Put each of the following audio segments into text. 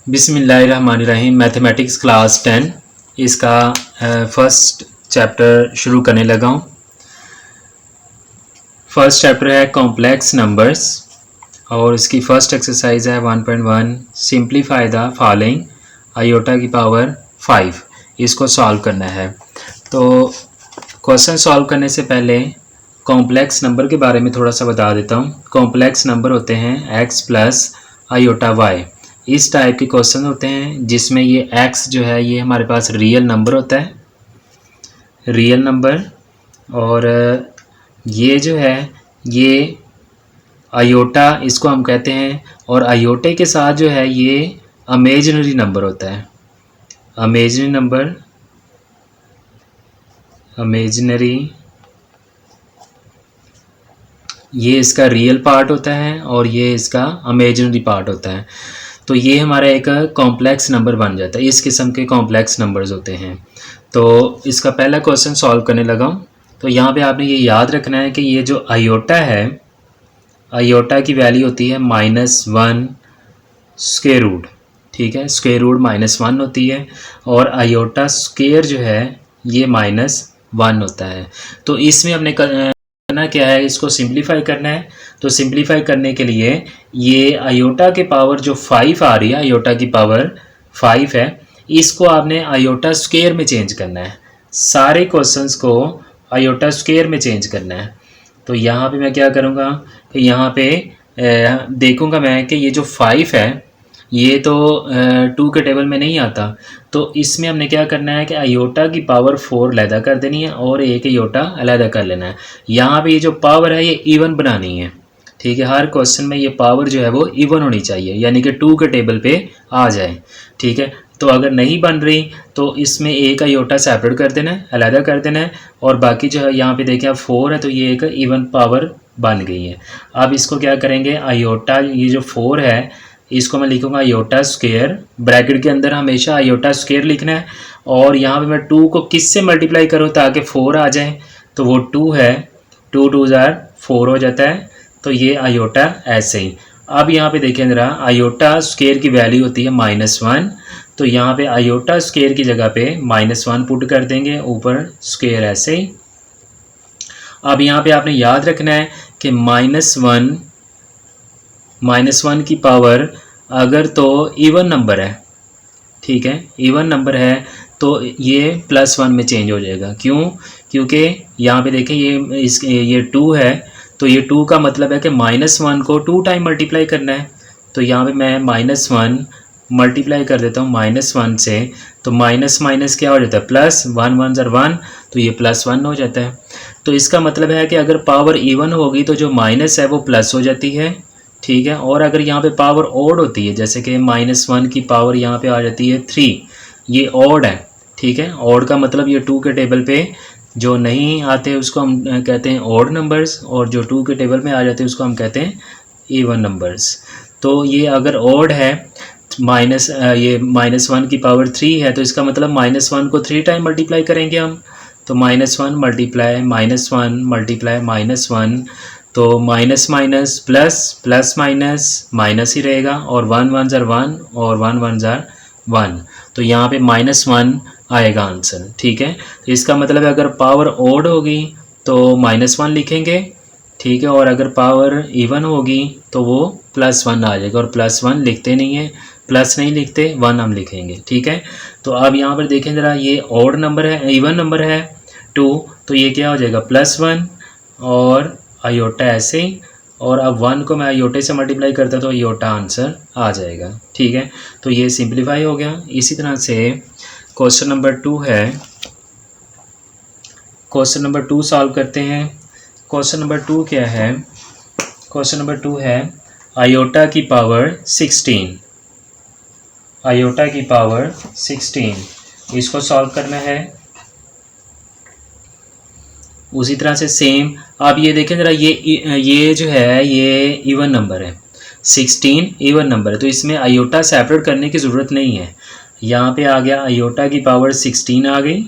बिस्मिल्लाहिर्रहमानिर्रहीम। Mathematics class 10 इसका first chapter शुरू करने लगा हूँ। फर्स्ट चैप्टर है कॉम्प्लेक्स नंबर्स और इसकी फर्स्ट एक्सरसाइज है 1.1 सिंप्लीफाई द फॉलोइंग आयोटा की पावर 5। इसको सॉल्व करना है। तो क्वेश्चन सॉल्व करने से पहले कॉम्प्लेक्स नंबर के बारे में थोड़ा सा बता देता हूँ। कॉम्प्लेक्स नंबर होते हैं x प्लस आयोटा y। इस टाइप के क्वेश्चन होते हैं जिसमें ये x जो है ये हमारे पास रियल नंबर होता है, रियल नंबर, और ये जो है ये आयोटा इसको हम कहते हैं, और आयोटे के साथ जो है ये इमेजिनरी नंबर होता है। इमेजिनरी नंबर, इमेजिनरी ये इसका रियल पार्ट होता है और ये इसका इमेजिनरी पार्ट होता है। तो ये हमारा एक कॉम्प्लेक्स नंबर बन जाता है। इस किस्म के कॉम्प्लेक्स नंबर्स होते हैं। तो इसका पहला क्वेश्चन सॉल्व करने लगा हूँ। तो यहाँ पे आपने ये याद रखना है कि ये जो आयोटा है, आयोटा की वैल्यू होती है -1 स्क्वायर रूट, ठीक है, स्क्वायर रूट -1 होती है, और आयोटा स्क्वायर जो है ये -1 होता है। तो इसमें हमने करना क्या है, इसको सिंप्लीफाई करना है। तो सिंप्लीफाई करने के लिए ये आयोटा के पावर जो 5 आ रही है, आयोटा की पावर 5 है, इसको आपने आयोटा स्क्वायर में चेंज करना है। सारे क्वेश्चंस को आयोटा स्क्वायर में चेंज करना है। तो यहाँ पे मैं क्या करूँगा कि यहाँ पे देखूँगा मैं कि ये जो 5 है ये तो 2 के टेबल में नहीं आता। तो इसमें हमने क्या करना है कि आयोटा की पावर 4 अलहदा कर देनी है और एक आयोटा अलहदा कर लेना है। यहाँ पे ये जो पावर है ये इवन बनानी है, ठीक है। हर क्वेश्चन में ये पावर जो है वो इवन होनी चाहिए, यानी कि 2 के टेबल पे आ जाए, ठीक है। तो अगर नहीं बन रही तो इसमें एक आयोटा सेपरेट कर देना है, अलहदा कर देना है, और बाकी जो है यहाँ पे देखें 4 है तो ये एक इवन पावर बन गई है। अब इसको क्या करेंगे, आयोटा ये जो 4 है इसको मैं लिखूंगा आयोटा स्क्वायर, ब्रैकेट के अंदर हमेशा आयोटा स्क्वायर लिखना है, और यहाँ पे मैं 2 को किससे मल्टीप्लाई करूँ ताकि 4 आ जाए, तो वो 2 है, 2 2 4 हो जाता है। तो ये आयोटा ऐसे ही। अब यहाँ पे देखें ज़रा, आयोटा स्क्वायर की वैल्यू होती है -1, तो यहाँ पे आयोटा स्क्वायर की जगह पे -1 पुट कर देंगे, ऊपर स्क्वायर ऐसे ही। अब यहाँ पे आपने याद रखना है कि -1 की पावर अगर तो इवन नंबर है, ठीक है, इवन नंबर है तो ये +1 में चेंज हो जाएगा। क्यों? क्योंकि यहाँ पे देखें ये 2 है, तो ये 2 का मतलब है कि -1 को 2 टाइम मल्टीप्लाई करना है। तो यहाँ पे मैं -1 मल्टीप्लाई कर देता हूँ -1 से, तो माइनस माइनस क्या हो जाता है, +1 1 ज़र 1, तो ये +1 हो जाता है। तो इसका मतलब है कि अगर पावर इवन होगी तो जो माइनस है वो प्लस हो जाती है, ठीक है। और अगर यहाँ पे पावर ऑड होती है, जैसे कि -1 की पावर यहाँ पे आ जाती है 3, ये ऑड है, ठीक है। ऑड का मतलब ये 2 के टेबल पे जो नहीं आते उसको हम कहते हैं ऑड नंबर्स, और जो 2 के टेबल में आ जाते हैं उसको हम कहते हैं इवन नंबर्स। तो ये अगर ऑड है, ये -1 की पावर 3 है, तो इसका मतलब -1 को 3 टाइम मल्टीप्लाई करेंगे हम। तो -1 मल्टीप्लाई -1 मल्टीप्लाई -1, तो minus minus plus, plus minus minus ही रहेगा, और 1 1 ज़र 1 और 1 1 ज़र 1, तो यहाँ पे -1 आएगा आंसर, ठीक है। तो इसका मतलब है अगर पावर ओड होगी तो -1 लिखेंगे, ठीक है, और अगर पावर इवन होगी तो वो +1 आ जाएगा, और +1 लिखते नहीं है, प्लस नहीं लिखते, 1 हम लिखेंगे, ठीक है। तो अब यहाँ पर देखें ज़रा, ये ऑड नंबर है, इवन नंबर है 2, तो ये क्या हो जाएगा +1 और आयोटा ऐसे ही, और अब 1 को मैं आयोटे से मल्टीप्लाई करता तो आयोटा आंसर आ जाएगा, ठीक है। तो ये सिंप्लीफाई हो गया। इसी तरह से क्वेश्चन नंबर 2 है, क्वेश्चन नंबर 2 सॉल्व करते हैं। क्वेश्चन नंबर 2 क्या है, क्वेश्चन नंबर 2 है आयोटा की पावर 16, आयोटा की पावर 16, इसको सॉल्व करना है। उसी तरह से सेम, आप ये देखें ज़रा, ये जो है ये इवन नंबर है, 16 इवन नंबर है, तो इसमें आयोटा सेपरेट करने की ज़रूरत नहीं है। यहाँ पे आ गया आयोटा की पावर 16 आ गई,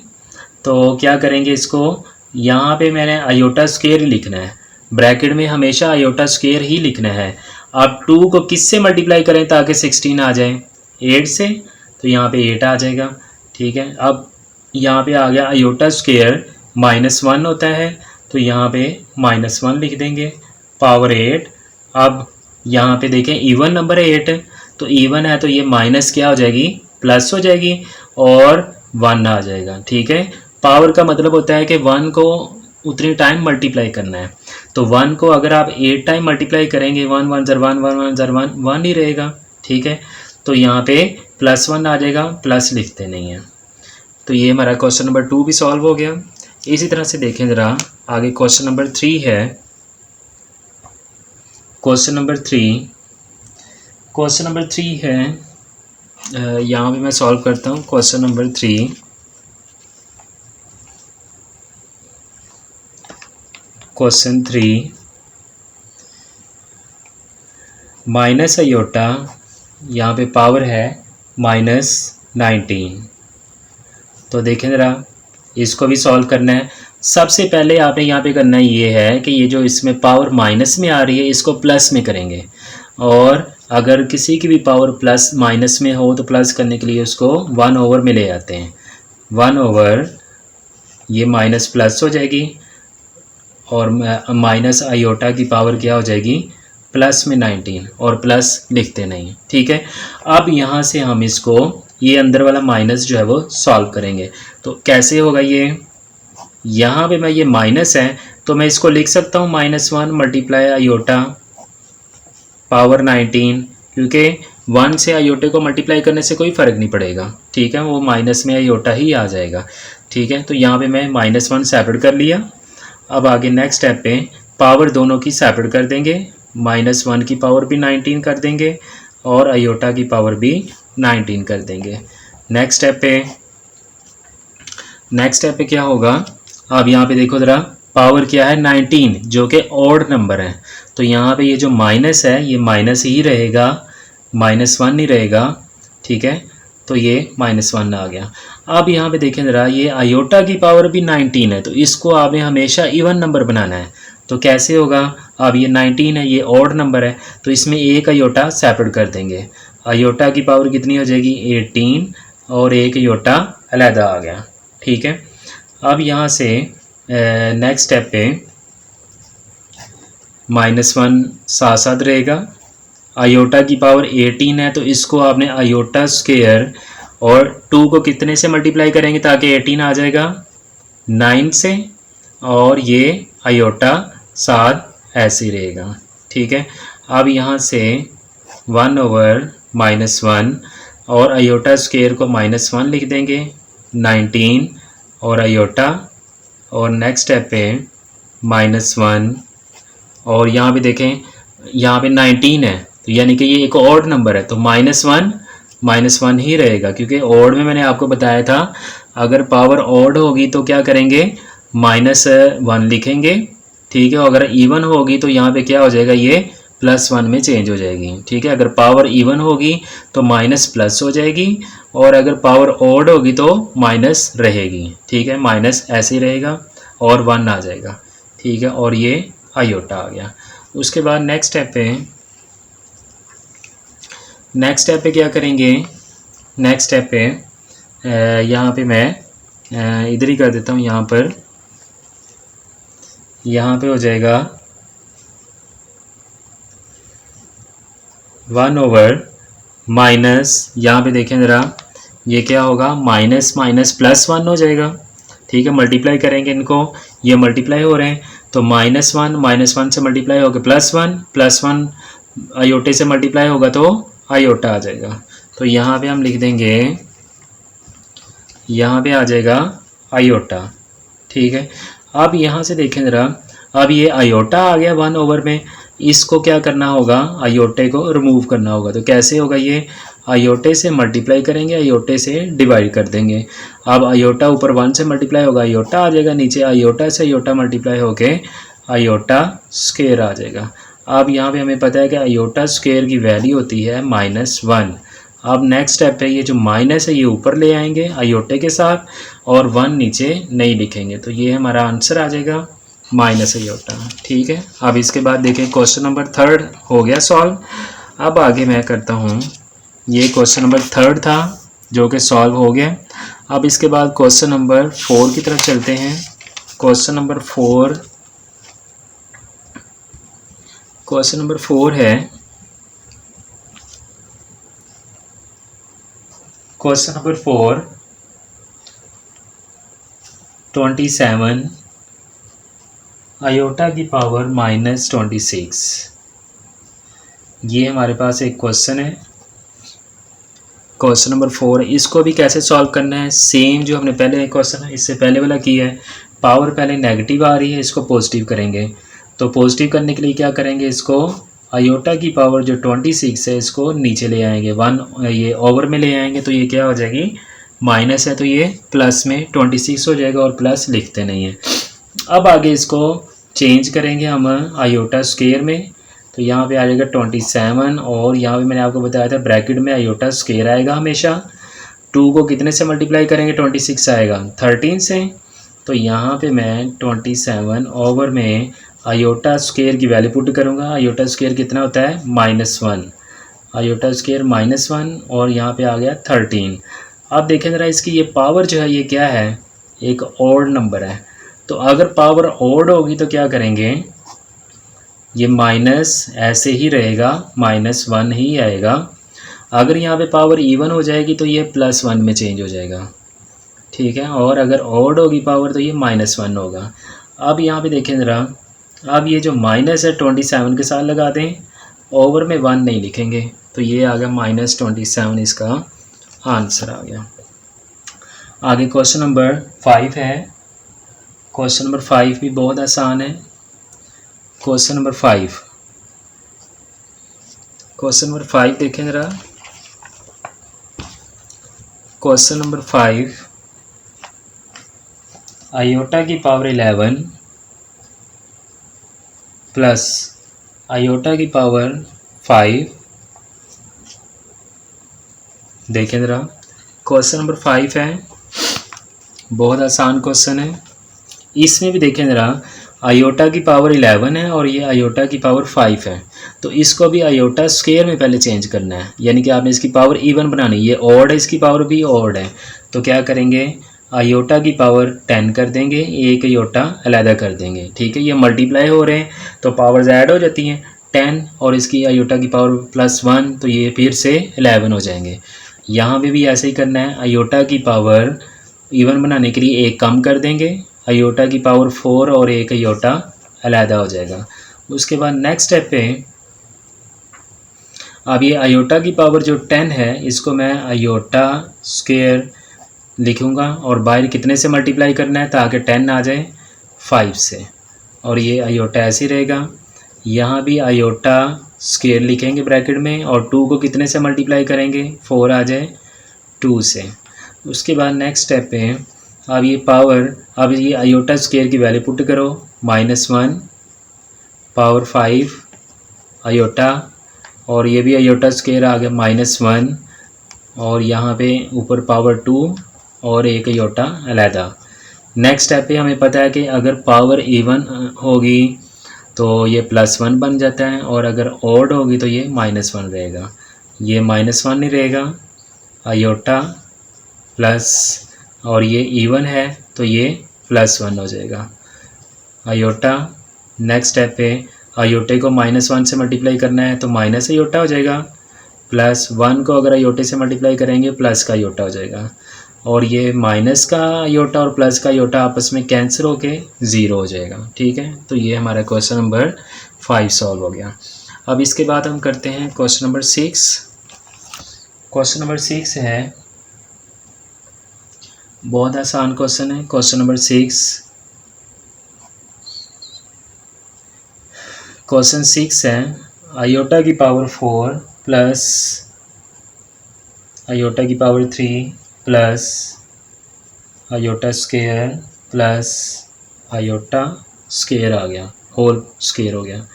तो क्या करेंगे इसको, यहाँ पे मैंने आयोटा स्क्वायर ही लिखना है, ब्रैकेट में हमेशा आयोटा स्क्वायर ही लिखना है। आप 2 को किससे मल्टीप्लाई करें ताकि 16 आ जाए, 8 से, तो यहाँ पे 8 आ जाएगा। ठीक है, अब यहाँ पे आ गया आयोटा स्क्वायर -1 होता है, तो यहाँ पे -1 लिख देंगे पावर 8। अब यहाँ पे देखें इवन नंबर है 8, तो इवन है तो ये माइनस क्या हो जाएगी, प्लस हो जाएगी और 1 आ जाएगा। ठीक है, पावर का मतलब होता है कि 1 को उतनी टाइम मल्टीप्लाई करना है, तो 1 को अगर आप 8 टाइम मल्टीप्लाई करेंगे 1 1 ज़र 1 1 1 ज़र 1 1 ही रहेगा। ठीक है, तो यहाँ पे +1 आ जाएगा, प्लस लिखते नहीं हैं। तो ये हमारा क्वेश्चन नंबर 2 भी सॉल्व हो गया। इसी तरह से देखें ज़रा आगे क्वेश्चन नंबर 3 है। क्वेश्चन नंबर 3 है, यहाँ पे मैं सॉल्व करता हूँ। Question number 3, question 3 minus iota, यहाँ पे पावर है -19। तो देखें ज़रा इसको भी सॉल्व करना है। सबसे पहले आपने यहाँ पे करना ये है कि ये जो इसमें पावर माइनस में आ रही है इसको प्लस में करेंगे, और अगर किसी की भी पावर प्लस माइनस में हो तो प्लस करने के लिए उसको 1/, में ले आते हैं। 1/, ये माइनस प्लस हो जाएगी और माइनस आयोटा की पावर क्या हो जाएगी, प्लस में 19, और प्लस लिखते नहीं। ठीक है, अब यहाँ से हम इसको ये अंदर वाला माइनस जो है वो सॉल्व करेंगे। तो कैसे होगा ये, यहाँ पे मैं ये माइनस है तो मैं इसको लिख सकता हूँ -1 मल्टीप्लाई आयोटा पावर 19, क्योंकि 1 से आयोटे को मल्टीप्लाई करने से कोई फ़र्क नहीं पड़ेगा। ठीक है, वो माइनस में आयोटा ही आ जाएगा। ठीक है, तो यहाँ पे मैं -1 सेपरेट कर लिया। अब आगे नेक्स्ट स्टेप पे पावर दोनों की सेपरेट कर देंगे, -1 की पावर भी 19 कर देंगे और आयोटा की पावर भी 19 कर देंगे। नेक्स्ट स्टेप पे क्या होगा, अब यहाँ पे देखो ज़रा पावर क्या है 19, जो कि ऑड नंबर है, तो यहाँ पे ये जो माइनस है ये माइनस ही रहेगा, -1 नहीं रहेगा। ठीक है, तो ये -1 आ गया। अब यहाँ पे देखें ज़रा ये आयोटा की पावर भी 19 है, तो इसको आपने हमेशा इवन नंबर बनाना है। तो कैसे होगा, अब ये 19 है, ये ऑड नंबर है, तो इसमें एक आयोटा सेपरेट कर देंगे। आयोटा की पावर कितनी हो जाएगी 18, और एक आयोटा अलहदा आ गया। ठीक है, अब यहाँ से नेक्स्ट स्टेप पे -1 साथ साथ रहेगा। आयोटा की पावर 18 है, तो इसको आपने आयोटा स्क्वायर और 2 को कितने से मल्टीप्लाई करेंगे ताकि 18 आ जाएगा, 9 से, और ये आयोटा साथ ऐसे ही रहेगा। ठीक है, अब यहाँ से 1/-1 और आयोटा स्क्वायर को -1 लिख देंगे, 19 और आयोटा, और नेक्स्ट स्टेप पे -1, और यहाँ पे देखें यहाँ पे 19 है, तो यानी कि ये एक ऑड नंबर है, तो -1 ही रहेगा, क्योंकि ऑड में मैंने आपको बताया था अगर पावर ऑड होगी तो क्या करेंगे, -1 लिखेंगे। ठीक है, अगर इवन होगी तो यहाँ पे क्या हो जाएगा, ये +1 में चेंज हो जाएगी। ठीक है, अगर पावर इवन होगी तो माइनस प्लस हो जाएगी, और अगर पावर ऑड होगी तो माइनस रहेगी। ठीक है, माइनस ऐसे ही रहेगा और 1 आ जाएगा। ठीक है, और ये आयोटा आ गया। उसके बाद नेक्स्ट स्टेप पे क्या करेंगे, नेक्स्ट स्टेप पे यहाँ पे मैं इधर ही कर देता हूँ, यहाँ पे हो जाएगा 1/, यहाँ पे देखें ज़रा ये क्या होगा, माइनस +1 हो जाएगा। ठीक है, मल्टीप्लाई करेंगे इनको, ये मल्टीप्लाई हो रहे हैं, तो -1 से मल्टीप्लाई होगा +1 आयोटे से मल्टीप्लाई होगा तो आयोटा आ जाएगा। तो यहाँ पे हम लिख देंगे, यहाँ पे आ जाएगा आयोटा। ठीक है, अब यहाँ से देखें ज़रा, अब ये आयोटा आ गया 1/, में इसको क्या करना होगा, आयोटे को रिमूव करना होगा। तो कैसे होगा, ये आयोटे से मल्टीप्लाई करेंगे, आयोटे से डिवाइड कर देंगे। अब आयोटा ऊपर 1 से मल्टीप्लाई होगा, आयोटा आ जाएगा, नीचे आयोटा से आयोटा मल्टीप्लाई होके आयोटा स्क्वायर आ जाएगा। अब यहाँ पे हमें पता है कि आयोटा स्क्वायर की वैल्यू होती है -1। अब नेक्स्ट स्टेप पे ये जो माइनस है ये ऊपर ले आएंगे आयोटे के साथ, और 1 नीचे नहीं लिखेंगे, तो ये हमारा आंसर आ जाएगा -आयोटा। ठीक है, अब इसके बाद देखें क्वेश्चन नंबर 3 हो गया सॉल्व। अब आगे मैं करता हूँ ये क्वेश्चन नंबर 3 था जो कि सॉल्व हो गया। अब इसके बाद क्वेश्चन नंबर 4 की तरफ चलते हैं। क्वेश्चन नंबर 4 है क्वेश्चन नंबर 4 27 आयोटा की पावर -26। ये हमारे पास एक क्वेश्चन है, क्वेश्चन नंबर 4। इसको भी कैसे सॉल्व करना है, सेम जो हमने पहले क्वेश्चन इससे पहले वाला किया है। पावर पहले नेगेटिव आ रही है, इसको पॉजिटिव करेंगे। तो पॉजिटिव करने के लिए क्या करेंगे, इसको आयोटा की पावर जो 26 है इसको नीचे ले आएंगे, 1 ये ओवर में ले आएंगे, तो ये क्या हो जाएगी, माइनस है तो ये प्लस में 26 हो जाएगा, और प्लस लिखते नहीं है। अब आगे इसको चेंज करेंगे हम आयोटा स्क्वायर में, तो यहाँ पे आ जाएगा 27, और यहाँ पे मैंने आपको बताया था ब्रैकेट में आयोटा स्क्वायर आएगा हमेशा। 2 को कितने से मल्टीप्लाई करेंगे, 26 आएगा 13 से, तो यहाँ पे मैं 27 ओवर में आयोटा स्क्वायर की वैल्यू पुट करूँगा। आयोटा स्क्वायर कितना होता है, -1, आयोटा स्क्वायर -1, और यहाँ पे आ गया 13। अब देखें ज़रा इसकी ये पावर जो है ये क्या है, एक ऑड नंबर है। तो अगर पावर ऑड होगी तो क्या करेंगे, ये माइनस ऐसे ही रहेगा, -1 ही आएगा। अगर यहाँ पे पावर इवन हो जाएगी तो ये +1 में चेंज हो जाएगा, ठीक है। और अगर ऑड होगी पावर तो ये -1 होगा। अब यहाँ पे देखें ज़रा, अब ये जो माइनस है 27 के साथ लगा दें, ओवर में 1 नहीं लिखेंगे, तो ये आ गया -27, इसका आंसर आ गया। आगे क्वेश्चन नंबर 5 है। क्वेश्चन नंबर 5 भी बहुत आसान है। क्वेश्चन नंबर 5 देखें ज़रा। क्वेश्चन नंबर 5, आयोटा की पावर 11 प्लस आयोटा की पावर 5। देखें ज़रा, क्वेश्चन नंबर 5 है, बहुत आसान क्वेश्चन है। इसमें भी देखें ज़रा, आयोटा की पावर 11 है और ये आयोटा की पावर 5 है, तो इसको भी आयोटा स्क्वायर में पहले चेंज करना है, यानी कि आपने इसकी पावर इवन बनानी है। ये ऑड है, इसकी पावर भी ऑड है, तो क्या करेंगे, आयोटा की पावर 10 कर देंगे, एक आयोटा अलहदा कर देंगे, ठीक है। ये मल्टीप्लाई हो रहे हैं तो पावर्स ऐड हो जाती हैं, 10 और इसकी आयोटा की पावर +1, तो ये फिर से 11 हो जाएंगे। यहाँ पे भी ऐसे ही करना है, आयोटा की पावर इवन बनाने के लिए एक कम कर देंगे, आयोटा की पावर 4 और एक आयोटा अलहदा हो जाएगा। उसके बाद नेक्स्ट स्टेप पे, अब ये आयोटा की पावर जो 10 है इसको मैं आयोटा स्क्वायर लिखूँगा, और बाहर कितने से मल्टीप्लाई करना है ताकि 10 आ जाए 5 से, और ये आयोटा ऐसे ही रहेगा। यहाँ भी आयोटा स्क्वायर लिखेंगे ब्रैकेट में, और 2 को कितने से मल्टीप्लाई करेंगे, 4 आ जाए 2 से। उसके बाद नेक्स्ट स्टेप पे, अब ये पावर, अब ये आयोटा स्क्वायर की वैल्यू पुट करो, -1 पावर 5 आयोटा, और ये भी आयोटा स्क्वायर आ गया -1, और यहाँ पे ऊपर पावर 2 और एक आयोटा अलहदा। नेक्स्ट स्टेप पे हमें पता है कि अगर पावर इवन होगी तो ये +1 बन जाता है, और अगर ऑड होगी तो ये -1 रहेगा। ये -1 नहीं रहेगा, आयोटा प्लस, और ये इवन है तो ये +1 हो जाएगा आयोटा। नेक्स्ट स्टेप पे आयोटे को -1 से मल्टीप्लाई करना है तो माइनस आयोटा हो जाएगा, +1 को अगर आयोटे से मल्टीप्लाई करेंगे प्लस का आयोटा हो जाएगा, और ये माइनस का आयोटा और प्लस का आयोटा आपस में कैंसिल होके 0 हो जाएगा, ठीक है। तो ये हमारा क्वेश्चन नंबर 5 सॉल्व हो गया। अब इसके बाद हम करते हैं क्वेश्चन नंबर 6। क्वेश्चन नंबर 6 है, बहुत आसान क्वेश्चन है। क्वेश्चन नंबर 6, क्वेश्चन 6 है, आयोटा की पावर 4 प्लस आयोटा की power 3 plus iota square plus iota square आ गया, होल स्क्वायर हो गया।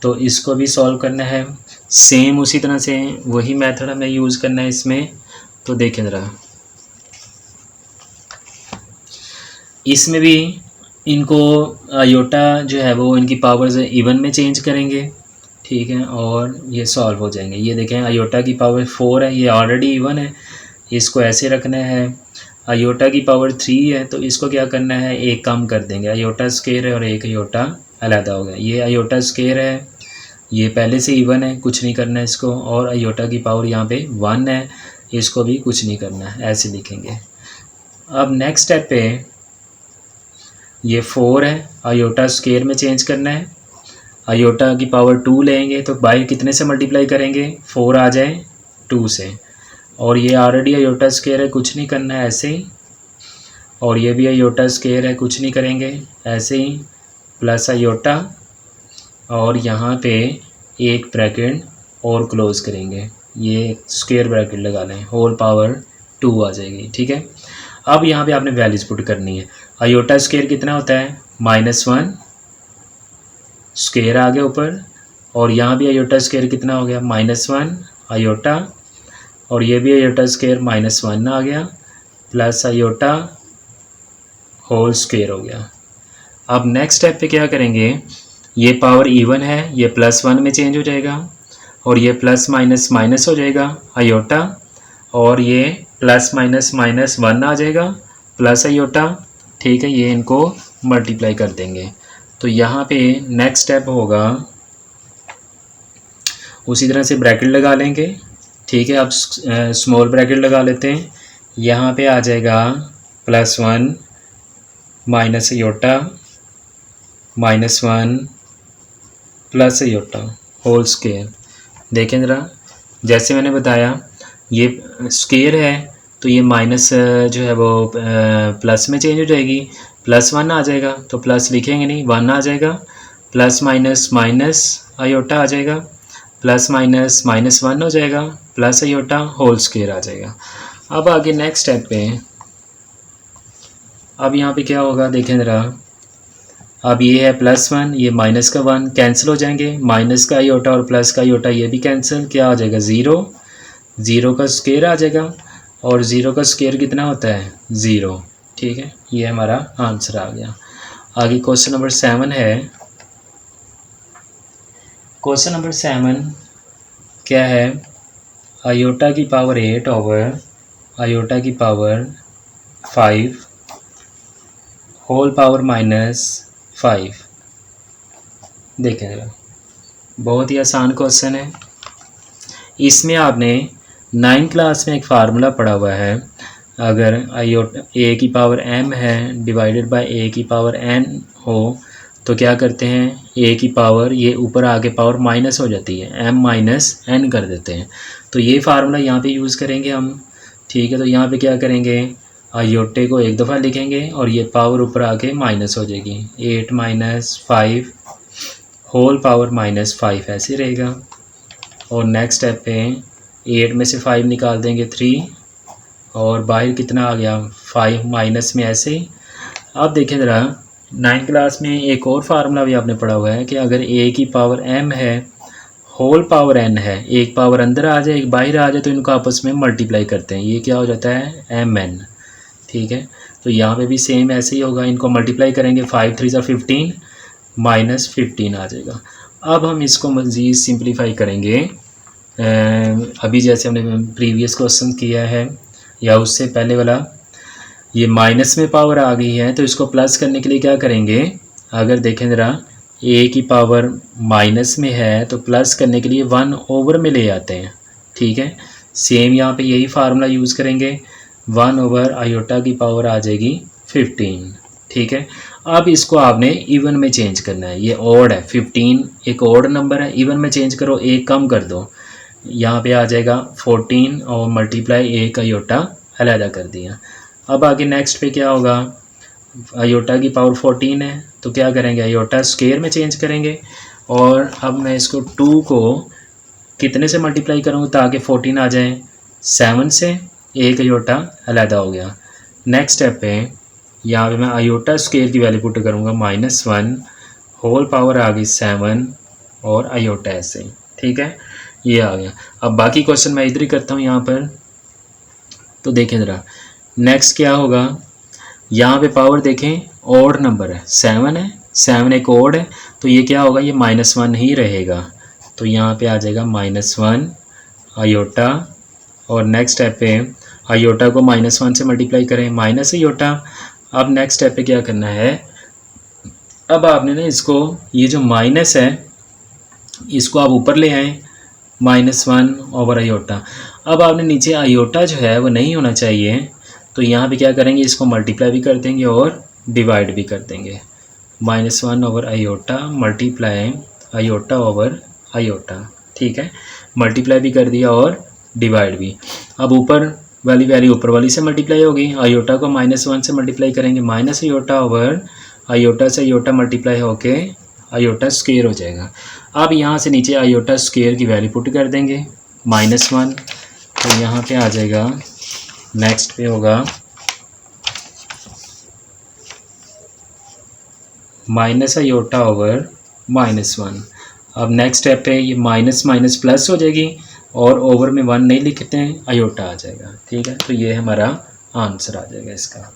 तो इसको भी सॉल्व करना है, सेम उसी तरह से वही मेथड हमें यूज़ करना है इसमें। तो देखें ज़रा, इसमें भी इनको आयोटा जो है वो इनकी पावर्स इवन में चेंज करेंगे, ठीक है, और ये सॉल्व हो जाएंगे। ये देखें आयोटा की पावर 4 है, ये ऑलरेडी इवन है, इसको ऐसे रखना है। आयोटा की पावर 3 है तो इसको क्या करना है, एक कम कर देंगे, आयोटा स्केयर है और एक आयोटा अलहदा हो गया। ये आयोटा स्केयर है, ये पहले से इवन है, कुछ नहीं करना है इसको, और आयोटा की पावर यहाँ पे 1 है, इसको भी कुछ नहीं करना है, ऐसे लिखेंगे। अब नेक्स्ट स्टेप पे ये 4 है, आयोटा स्केयर में चेंज करना है। आयोटा की पावर 2 लेंगे तो बाई कितने से मल्टीप्लाई करेंगे, 4 आ जाए 2 से, और ये ऑलरेडी आयोटा स्केयर है, कुछ नहीं करना है, ऐसे ही। और ये भी आयोटा स्केयर है, कुछ नहीं करेंगे, ऐसे ही, प्लस आयोटा, और यहाँ पे एक ब्रैकेट और क्लोज करेंगे, ये स्क्वायर ब्रैकेट लगा लें, होल पावर 2 आ जाएगी। ठीक है, अब यहाँ पे आपने वैल्यूज पुट करनी है। आयोटा स्क्वायर कितना होता है, -1 स्क्वायर आ गया ऊपर, और यहाँ भी आयोटा स्क्वायर कितना हो गया, -1 आयोटा, और ये भी आयोटा स्क्वायर -1 आ गया, प्लस आयोटा होल स्क्वायर हो गया। अब नेक्स्ट स्टेप पे क्या करेंगे, ये पावर इवन है, ये +1 में चेंज हो जाएगा, और ये प्लस माइनस माइनस हो जाएगा आयोटा, और ये +-1 आ जाएगा प्लस आयोटा। ठीक है, ये इनको मल्टीप्लाई कर देंगे। तो यहाँ पे नेक्स्ट स्टेप होगा, उसी तरह से ब्रैकेट लगा लेंगे। ठीक है, अब स्मॉल ब्रैकेट लगा लेते हैं, यहाँ पे आ जाएगा +1 minus iota -1 plus iota whole square. देखें ज़रा, जैसे मैंने बताया ये स्क्वायर है तो ये माइनस जो है वो प्लस में चेंज हो जाएगी, +1 आ जाएगा, तो प्लस लिखेंगे नहीं, 1 आ जाएगा, प्लस माइनस माइनस आयोटा आ जाएगा, प्लस माइनस -1 हो जाएगा, प्लस आयोटा होल स्क्वायर आ जाएगा। अब आगे नेक्स्ट स्टेप पे, अब यहाँ पे क्या होगा देखें ज़रा, अब ये है +1, ये माइनस का 1 कैंसिल हो जाएंगे, माइनस का आयोटा और प्लस का आयोटा ये भी कैंसिल, क्या आ जाएगा 0, 0 का स्क्वायर आ जाएगा, और 0 का स्क्वायर कितना होता है 0। ठीक है, ये हमारा आंसर आ गया। आगे क्वेश्चन नंबर 7 है। क्वेश्चन नंबर 7 क्या है, आयोटा की पावर 8 ओवर आयोटा की पावर 5 होल पावर -5। देखें जरा, बहुत ही आसान क्वेश्चन है। इसमें आपने 9th क्लास में एक फार्मूला पढ़ा हुआ है, अगर आयोटा a की पावर m है डिवाइडेड बाय a की पावर n हो तो क्या करते हैं, a की पावर ये ऊपर आके पावर माइनस हो जाती है, m - n कर देते हैं। तो ये फार्मूला यहाँ पे यूज़ करेंगे हम। ठीक है, तो यहाँ पे क्या करेंगे, आयोटे को एक दफ़ा लिखेंगे और ये पावर ऊपर आके माइनस हो जाएगी, 8 - 5 होल पावर -5 ऐसे रहेगा। और नेक्स्ट स्टेप पे 8 में से 5 निकाल देंगे 3, और बाहर कितना आ गया 5 माइनस में ऐसे ही। अब देखें ज़रा, 9th क्लास में एक और फार्मूला भी आपने पढ़ा हुआ है कि अगर a की पावर m है होल पावर n है, एक पावर अंदर आ जाए एक बाहर आ जाए तो इनको आपस में मल्टीप्लाई करते हैं, ये क्या हो जाता है mn। ठीक है, तो यहाँ पे भी सेम ऐसे ही होगा, इनको मल्टीप्लाई करेंगे, 5 3 = 15 -15 आ जाएगा। अब हम इसको मज़ीद सिंप्लीफाई करेंगे, अभी जैसे हमने प्रीवियस क्वेश्चन किया है या उससे पहले वाला, ये माइनस में पावर आ गई है तो इसको प्लस करने के लिए क्या करेंगे, अगर देखें ज़रा a की पावर माइनस में है तो प्लस करने के लिए 1 ओवर में ले आते हैं। ठीक है, सेम यहाँ पे यही फार्मूला यूज़ करेंगे, 1 ओवर आयोटा की पावर आ जाएगी 15। ठीक है, अब इसको आपने इवन में चेंज करना है, ये ऑड है, 15 एक ऑड नंबर है, इवन में चेंज करो, एक कम कर दो, यहाँ पे आ जाएगा 14 और मल्टीप्लाई एक आयोटा अलहदा कर दिया। अब आगे नेक्स्ट पे क्या होगा, आयोटा की पावर 14 है तो क्या करेंगे, आयोटा स्क्वायर में चेंज करेंगे, और अब मैं इसको 2 को कितने से मल्टीप्लाई करूँगा ताकि 14 आ जाए, 7 से, एक आयोटा अलहदा हो गया। नेक्स्ट स्टेप पे यहाँ पे मैं आयोटा स्क्वायर की वैल्यू पुट करूँगा, -1 होल पावर आ गई 7 और आयोटा ऐसे। ठीक है, ये आ गया। अब बाकी क्वेश्चन मैं इधर ही करता हूँ यहाँ पर। तो देखें ज़रा नेक्स्ट क्या होगा, यहाँ पे पावर देखें ऑड नंबर है, 7 है, 7 एक ऑड है तो ये क्या होगा, ये -1 ही रहेगा। तो यहाँ पे आ जाएगा -1 आयोटा, और नेक्स्ट स्टेप पे आयोटा को -1 से मल्टीप्लाई करें माइनस आयोटा। अब नेक्स्ट स्टेप पे क्या करना है, अब आपने ना इसको, ये जो माइनस है इसको आप ऊपर ले आएँ, -1 ओवर आयोटा। अब आपने नीचे आयोटा जो है वो नहीं होना चाहिए, तो यहाँ पे क्या करेंगे, इसको मल्टीप्लाई भी कर देंगे और डिवाइड भी कर देंगे। -1 over iota multiply iota over iota, ठीक है, मल्टीप्लाई भी कर दिया और डिवाइड भी। अब ऊपर वाली वैल्यू ऊपर वाली से मल्टीप्लाई होगी, आयोटा को -1 से मल्टीप्लाई करेंगे, माइनस आयोटा ओवर आयोटा से आयोटा मल्टीप्लाई होके आयोटा स्क्वायर हो जाएगा। अब यहाँ से नीचे आयोटा स्क्वायर की वैल्यू पुट कर देंगे -1, तो यहाँ पे आ जाएगा, नेक्स्ट पे होगा माइनस आयोटा ओवर -1। अब नेक्स्ट स्टेप पे ये माइनस माइनस प्लस हो जाएगी और ओवर में 1 नहीं लिखते हैं, आयोटा आ जाएगा, ठीक है। तो ये हमारा आंसर आ जाएगा इसका।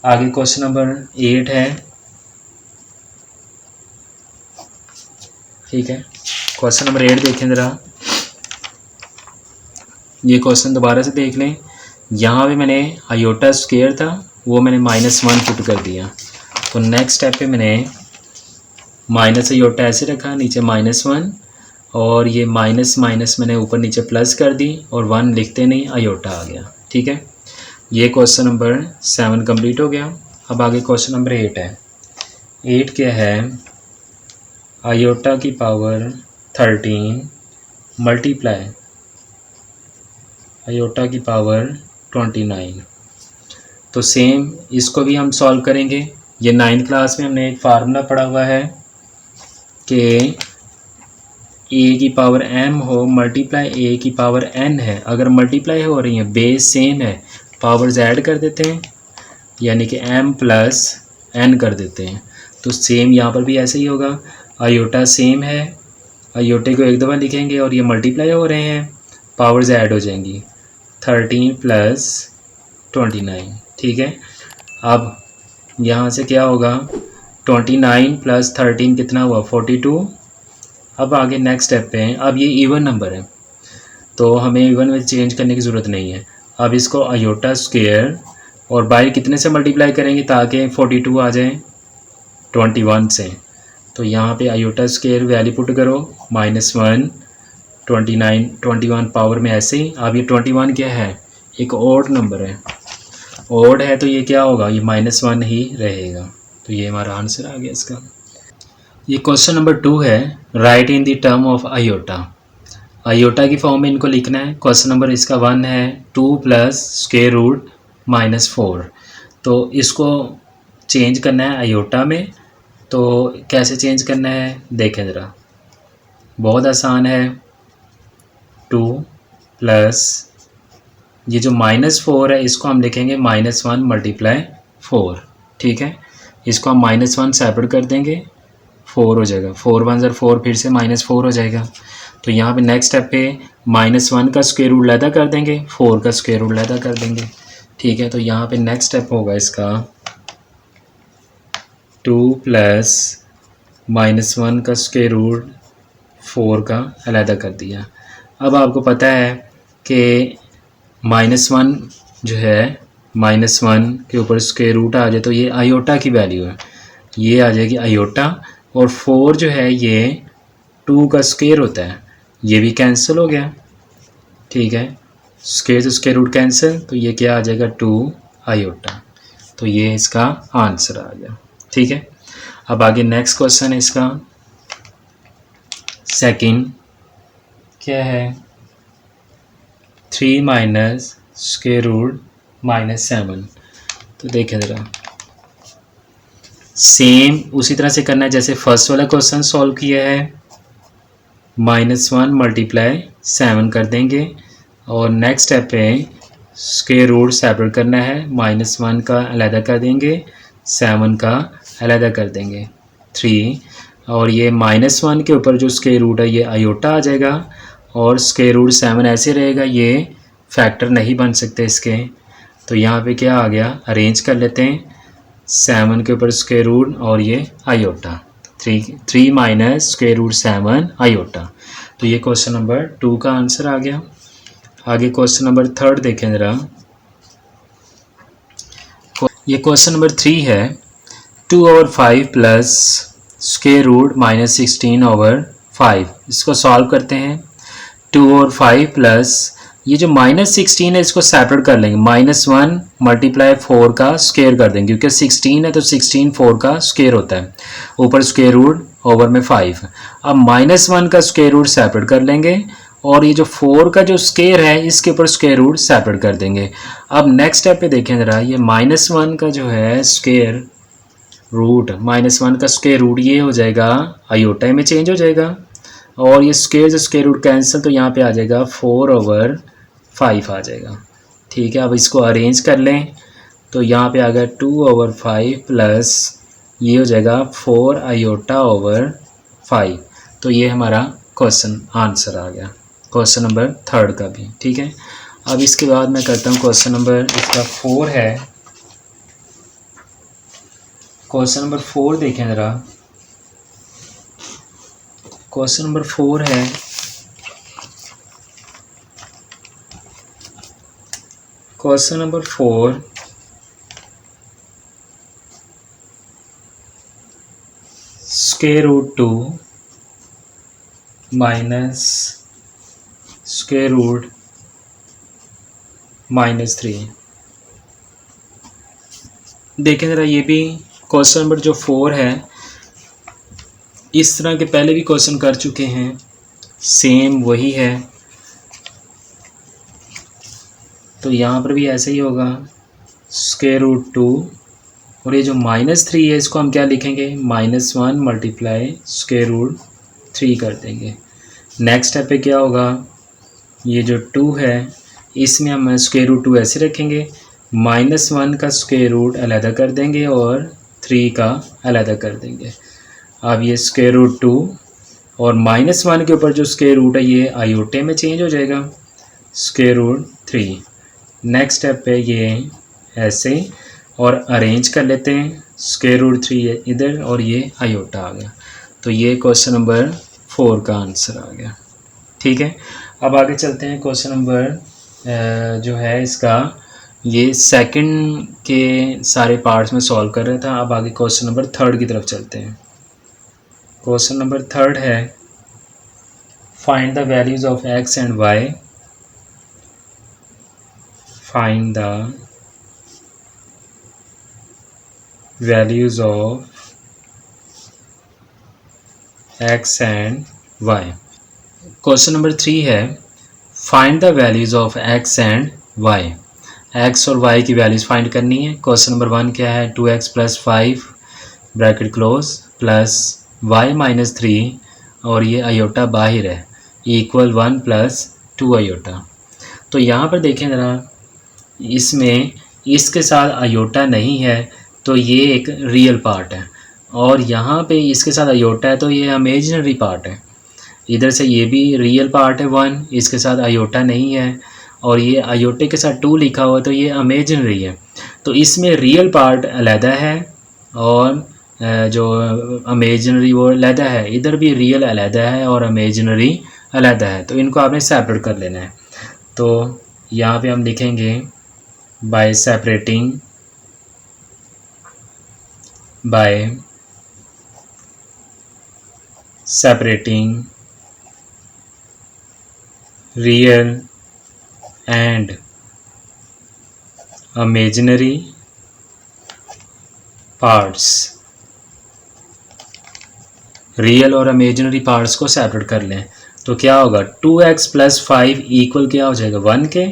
आगे क्वेश्चन नंबर 8 है, ठीक है। क्वेश्चन नंबर 8 देखें ज़रा, ये क्वेश्चन दोबारा से देख लें। यहाँ पे मैंने आयोटा स्क्वायर था वो मैंने -1 पुट कर दिया, तो नेक्स्ट स्टेप पे मैंने माइनस आयोटा ऐसे रखा, नीचे -1, और ये माइनस माइनस मैंने ऊपर नीचे प्लस कर दी और 1 लिखते नहीं आयोटा आ गया, ठीक है। ये क्वेश्चन नंबर 7 कंप्लीट हो गया। अब आगे क्वेश्चन नंबर 8 है। 8 क्या है, आयोटा की पावर 13 मल्टीप्लाई आयोटा की पावर 29। तो सेम इसको भी हम सॉल्व करेंगे। ये 9th क्लास में हमने एक फार्मूला पढ़ा हुआ है कि ए की पावर m हो मल्टीप्लाई ए की पावर n है, अगर मल्टीप्लाई हो रही है बेस सेम है पावर्स ऐड कर देते हैं, यानी कि m प्लस n कर देते हैं। तो सेम यहाँ पर भी ऐसे ही होगा, आयोटा सेम है, आयोटे को एक दफ़ा लिखेंगे और ये मल्टीप्लाई हो रहे हैं, पावर्स ऐड हो जाएंगी 13 प्लस 29, ठीक है। अब यहाँ से क्या होगा, 29 प्लस 13 कितना हुआ 42। अब आगे नेक्स्ट स्टेप पे हैं। अब ये इवन नंबर है तो हमें इवन में चेंज करने की ज़रूरत नहीं है। अब इसको आयोटा स्क्वायर और बाय कितने से मल्टीप्लाई करेंगे ताकि 42 आ जाए 21 से। तो यहाँ पे आयोटा स्क्वायर वैल्यू पुट करो -1 29 21 पावर में ऐसे ही। अब ये 21 क्या है, एक ओड नंबर है, ओड है तो ये क्या होगा, ये -1 ही रहेगा। तो ये हमारा आंसर आ गया इसका। ये क्वेश्चन नंबर 2 है, right in the term of iota. Iota की फॉर्म में इनको लिखना है। क्वेश्चन नंबर इसका 1 है 2 प्लस स्क्वायर रूट -4। तो इसको चेंज करना है आयोटा में, तो कैसे चेंज करना है देखें ज़रा, बहुत आसान है। 2 प्लस ये जो -4 है इसको हम लिखेंगे -1 मल्टीप्लाई 4, ठीक है। इसको हम -1 सेपरेट कर देंगे, 4 हो जाएगा, 4 1 ज़र 4, फिर से -4 हो जाएगा। तो यहाँ पे नेक्स्ट स्टेप पे -1 का स्क्वायर रूट लैदा कर देंगे, 4 का स्क्वायर रूट लैदा कर देंगे, ठीक है। तो यहाँ पे नेक्स्ट स्टेप होगा इसका 2 प्लस -1 का स्क्वायर रूट 4 का अलहदा कर दिया। अब आपको पता है कि -1 जो है -1 के ऊपर स्क्वायर रूट आ जाए तो ये आयोटा की वैल्यू है, ये आ जाएगी आयोटा, और 4 जो है ये 2 का स्क्वायर होता है, ये भी कैंसिल हो गया, ठीक है। स्क्वायर से स्क्वायर रूट कैंसिल, तो ये क्या आ जाएगा 2 आयोटा। तो ये इसका आंसर आ गया, ठीक है। अब आगे नेक्स्ट क्वेश्चन है इसका सेकंड, क्या है 3 माइनस स्क्वायर रूट -7। तो देखें ज़रा, सेम उसी तरह से करना है जैसे फर्स्ट वाला क्वेश्चन सॉल्व किया है। -1 मल्टीप्लाई 7 कर देंगे और नेक्स्ट स्टेप पे स्क्वायर रूट सेपरेट करना है, -1 का अलहदा कर देंगे, 7 का अलहदा कर देंगे 3, और ये -1 के ऊपर जो स्क्वायर रूट है ये आयोटा आ जाएगा, और स्क्वायर रूट 7 ऐसे रहेगा, ये फैक्टर नहीं बन सकते इसके। तो यहाँ पे क्या आ गया, अरेंज कर लेते हैं, 7 के ऊपर स्क्वायर रूट और ये iota, 3 minus square root 7 iota. तो ये क्वेश्चन नंबर 2 का आंसर आ गया। आगे क्वेश्चन नंबर 3 देखें ज़रा। ये क्वेश्चन नंबर 3 है 2/5 प्लस स्क्वायर रूट -16/5। इसको सॉल्व करते हैं। 2/5 प्लस ये जो -16 है इसको सेपरेट कर लेंगे, -1 × 4 का स्क्वायर कर देंगे, क्योंकि 16 है तो 16 4 का स्क्वायर होता है, ऊपर स्क्वायर रूट ओवर में 5। अब -1 का स्क्वायर रूट सेपरेट कर लेंगे और ये जो 4 का जो स्क्वायर है इसके ऊपर स्क्वायर रूट सेपरेट कर देंगे। अब नेक्स्ट स्टेप पे देखें ज़रा, ये -1 का जो है स्क्वायर रूट, -1 का स्क्वायर रूट ये हो जाएगा आयोटा में चेंज हो जाएगा और ये स्क्वायर से स्क्वायर रूट कैंसिल, तो यहाँ पे आ जाएगा 4/5 आ जाएगा। ठीक है, अब इसको अरेंज कर लें तो यहाँ पे आ गया 2/5 प्लस ये हो जाएगा 4/5। तो ये हमारा क्वेश्चन आंसर आ गया, क्वेश्चन नंबर 3 का भी। ठीक है, अब इसके बाद मैं करता हूँ क्वेश्चन नंबर इसका 4 है। क्वेश्चन नंबर 4 देखें ज़रा। क्वेश्चन नंबर 4 है question number 4 square root 2 minus square root -3। देखें ज़रा, ये भी क्वेश्चन नंबर जो 4 है इस तरह के पहले भी क्वेश्चन कर चुके हैं, सेम वही है। तो यहाँ पर भी ऐसे ही होगा, स्क्वायर रूट 2 और ये जो -3 है इसको हम क्या लिखेंगे, -1 × स्क्वायर रूट 3 कर देंगे। नेक्स्ट स्टेप पे क्या होगा, ये जो 2 है इसमें हम स्क्वायर रूट 2 ऐसे रखेंगे, -1 का स्क्वायर रूट अलहदा कर देंगे और 3 का अलहदा कर देंगे। अब ये स्क्वायर रूट 2 और -1 के ऊपर जो स्क्वायर रूट है ये आयोटे में चेंज हो जाएगा, स्क्वायर रूट 3। नेक्स्ट स्टेप पे ये ऐसे और अरेंज कर लेते हैं, स्क्वायर रूट 3 इधर और ये आयोटा आ गया। तो ये क्वेश्चन नंबर 4 का आंसर आ गया। ठीक है, अब आगे चलते हैं। क्वेश्चन नंबर जो है इसका ये सेकंड के सारे पार्ट्स में सॉल्व कर रहा था। अब आगे क्वेश्चन नंबर 3 की तरफ चलते हैं। क्वेश्चन नंबर 3 है find the values of x and y। Find the values of x and y। Question number 3 है find the values of x and y। x और y की वैल्यूज फाइंड करनी है। क्वेश्चन नंबर 1 क्या है, 2x + 5 bracket close plus y - 3 और ये iota बाहर है इक्वल 1 + 2 आयोटा। तो यहाँ पर देखें ज़रा, इसमें इसके साथ आयोटा नहीं है तो ये एक रियल पार्ट है और यहाँ पे इसके साथ आयोटा है तो ये इमेजिनरी पार्ट है। इधर से ये भी रियल पार्ट है 1, इसके साथ आयोटा नहीं है और ये आयोटे के साथ 2 लिखा हुआ तो ये इमेजिनरी है। तो इसमें रियल पार्ट अलहदा है और जो इमेजिनरी वो अलहदा है। इधर भी रियल अलहदा है और इमेजिनरी अलहदा है, तो इनको आपने सेपरेट कर लेना है। तो यहाँ पे हम लिखेंगे bye separating real and imaginary parts. Real और इमेजिनरी पार्ट्स को सेपरेट कर लें तो क्या होगा, 2x + 5 इक्वल क्या हो जाएगा 1 के।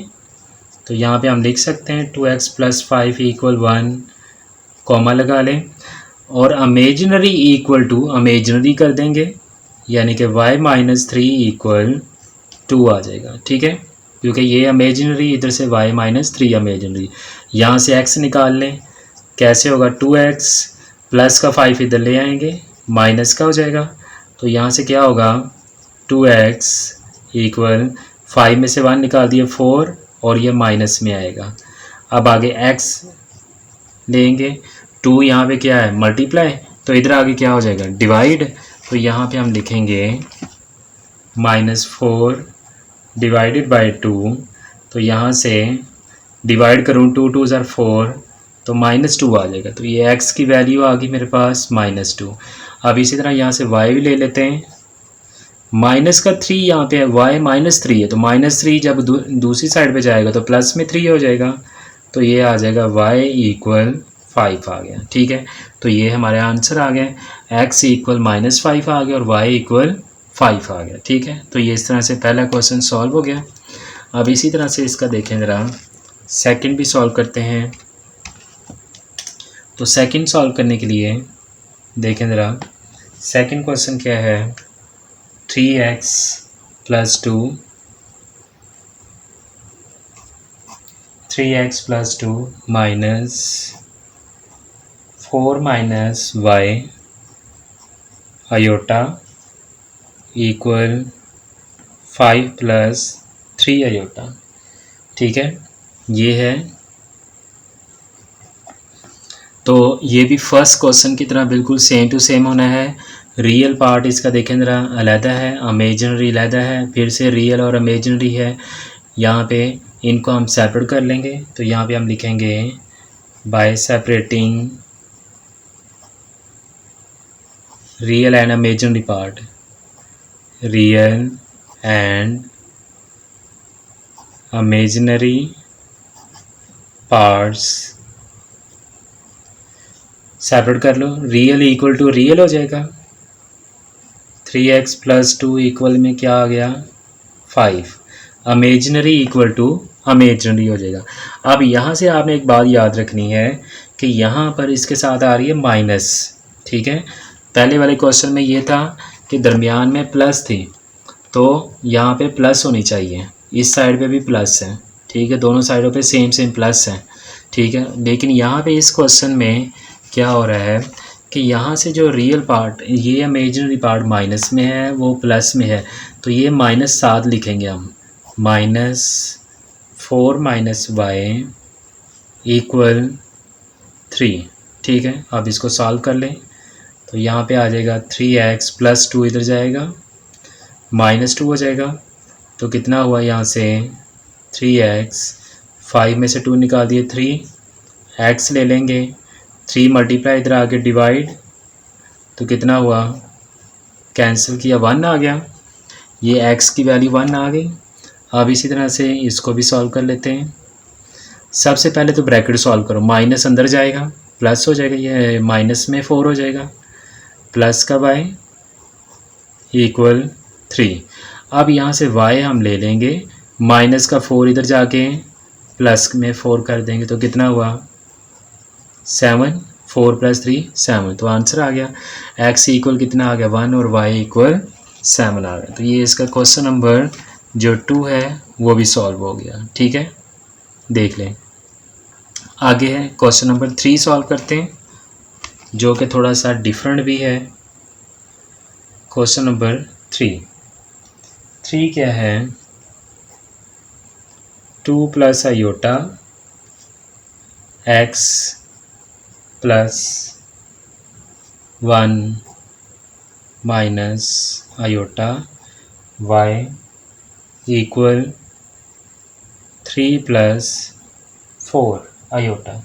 तो यहाँ पे हम लिख सकते हैं 2x + 5 = 1, कॉमा लगा लें और इमेजिनरी इक्वल टू इमेजिनरी कर देंगे, यानी कि y - 3 = 2 आ जाएगा। ठीक है, क्योंकि ये इमेजिनरी, इधर से y - 3 इमेजिनरी। यहाँ से x निकाल लें, कैसे होगा, 2x प्लस का 5 इधर ले आएंगे, माइनस का हो जाएगा। तो यहाँ से क्या होगा, 2x = 5 में से 1 निकाल दिए 4 और ये माइनस में आएगा। अब आगे x लेंगे, 2 यहाँ पे क्या है मल्टीप्लाई, तो इधर आगे क्या हो जाएगा डिवाइड। तो यहाँ पे हम लिखेंगे -4 डिवाइडेड बाई 2, तो यहाँ से डिवाइड करूँ 2 2 ज़ार 4, तो -2 आ जाएगा। तो ये x की वैल्यू आ गई मेरे पास -2। अब इसी तरह यहाँ से y भी ले लेते हैं। माइनस का 3 यहाँ पे है, y -3 है, तो -3 जब दूसरी साइड पे जाएगा तो प्लस में 3 हो जाएगा, तो ये आ जाएगा y = 5 आ गया। ठीक है, तो ये हमारे आंसर आ गए, x = -5 आ गया और y = 5 आ गया। ठीक है, तो ये इस तरह से पहला क्वेश्चन सॉल्व हो गया। अब इसी तरह से इसका देखें ज़रा, सेकंड भी सॉल्व करते हैं। तो सेकंड सॉल्व करने के लिए देखें ज़रा, सेकंड क्वेश्चन क्या है, 3x + 2 -4 - y iota = 5 + 3 iota। ठीक है, ये है। तो ये भी फर्स्ट क्वेश्चन की तरह बिल्कुल सेम टू सेम होना है। रियल पार्ट इसका देखें ज़रा अलहदा है, इमेजिनरी अलहदा है, फिर से रियल और इमेजिनरी है। यहाँ पे इनको हम सेपरेट कर लेंगे, तो यहाँ पे हम लिखेंगे bye separating real and imaginary part, real and imaginary parts separate कर लो। रियल = रियल हो जाएगा, 3x + 2 इक्वल में क्या आ गया 5, इमेजिनरी = इमेजिनरी हो जाएगा। अब यहाँ से आपने एक बात याद रखनी है कि यहाँ पर इसके साथ आ रही है माइनस। ठीक है, पहले वाले क्वेश्चन में ये था कि दरमियान में प्लस थी, तो यहाँ पे प्लस होनी चाहिए, इस साइड पे भी प्लस है। ठीक है, दोनों साइडों पे सेम सेम प्लस है। ठीक है, लेकिन यहाँ पे इस क्वेश्चन में क्या हो रहा है कि यहाँ से जो रियल पार्ट, ये इमेजिनरी पार्ट माइनस में है, वो प्लस में है, तो ये -7 लिखेंगे हम, -4 - y = 3। ठीक है, अब इसको सॉल्व कर लें, तो यहाँ पे आ जाएगा 3x + 2 इधर जाएगा, -2 हो जाएगा, तो कितना हुआ यहाँ से 3x, 5 में से 2 निकाल दिए 3, x ले लेंगे, 3 मल्टीप्लाई इधर आके डिवाइड, तो कितना हुआ, कैंसिल किया 1 आ गया, ये x की वैल्यू 1 आ गई। अब इसी तरह से इसको भी सॉल्व कर लेते हैं। सबसे पहले तो ब्रैकेट सॉल्व करो, माइनस अंदर जाएगा, प्लस हो जाएगा, ये माइनस में 4 हो जाएगा, प्लस का y = 3। अब यहाँ से y हम ले लेंगे, माइनस का 4 इधर जाके प्लस में 4 कर देंगे, तो कितना हुआ 7, 4 + 3 7, तो आंसर आ गया। x = कितना आ गया 1 और y = 7 आ गया। तो ये इसका क्वेश्चन नंबर जो 2 है वो भी सॉल्व हो गया। ठीक है, देख लें। आगे है क्वेश्चन नंबर 3 सॉल्व करते हैं, जो कि थोड़ा सा डिफरेंट भी है। क्वेश्चन नंबर 3 क्या है, 2 + iota x + 1 - iota y = 3 + 4 iota।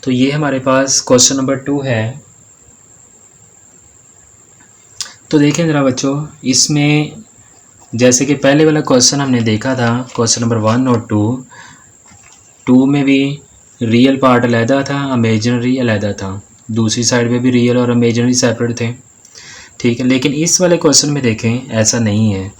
तो ये हमारे पास क्वेश्चन नंबर 2 है। तो देखें ज़रा बच्चों, इसमें जैसे कि पहले वाला क्वेश्चन हमने देखा था, क्वेश्चन नंबर 1 और 2 में भी रियल पार्ट अलहदा था, इमेजिनरी अलहदा था, दूसरी साइड पे भी रियल और इमेजिनरी सेपरेट थे। ठीक है, लेकिन इस वाले क्वेश्चन में देखें ऐसा नहीं है।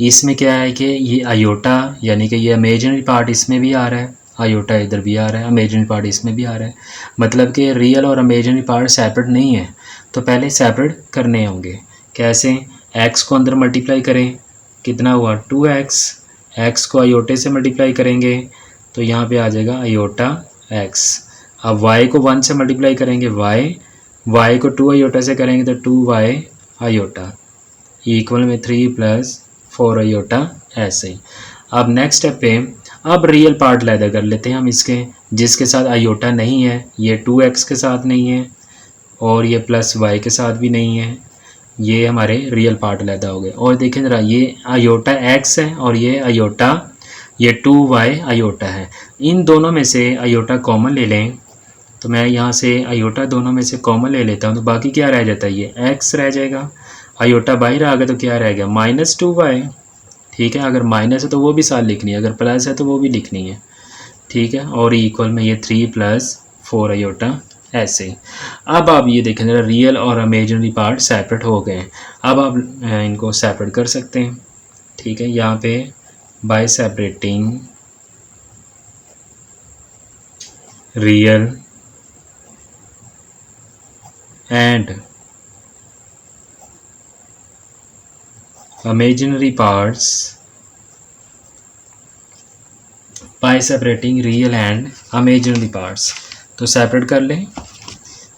इसमें क्या है कि ये आयोटा यानी कि ये इमेजिनरी पार्ट इसमें भी आ रहा है, आयोटा इधर भी आ रहा है, इमेजिनरी पार्ट इसमें भी आ रहा है, मतलब कि रियल और इमेजिनरी पार्ट सेपरेट नहीं है। तो पहले सेपरेट करने होंगे। कैसे, x को अंदर मल्टीप्लाई करें, कितना हुआ 2x, x को आयोटे से मल्टीप्लाई करेंगे तो यहाँ पे आ जाएगा आयोटा x। अब y को 1 से मल्टीप्लाई करेंगे y को 2 आयोटा से करेंगे तो 2y आयोटा इक्वल में 3 + 4 आयोटा, ऐसे ही। अब नेक्स्ट स्टेप पे अब रियल पार्ट लैदा कर लेते हैं हम इसके, जिसके साथ आयोटा नहीं है, ये 2x के साथ नहीं है और ये +y के साथ भी नहीं है। ये हमारे रियल पार्ट अलहदा हो गए। और देखें ज़रा, ये आयोटा x है और ये आयोटा, ये 2y आयोटा है। इन दोनों में से आयोटा कॉमन ले लें, तो मैं यहाँ से आयोटा दोनों में से कॉमन ले लेता हूँ, तो बाकी क्या रह जाता है, ये x रह जाएगा। आयोटा बाहर आ गया तो क्या रह गया, -2y। ठीक है, अगर माइनस है तो वो भी साथ लिखनी है, अगर प्लस है तो वो भी लिखनी है। ठीक है, और इक्वल में ये 3 + 4 आयोटा ऐसे। अब आप ये देखें जरा, रियल और इमेजिनरी पार्ट सेपरेट हो गए हैं। अब आप इनको सेपरेट कर सकते हैं। ठीक है, यहाँ पे bye separating real and imaginary parts, by separating real and imaginary parts। तो सेपरेट कर लें,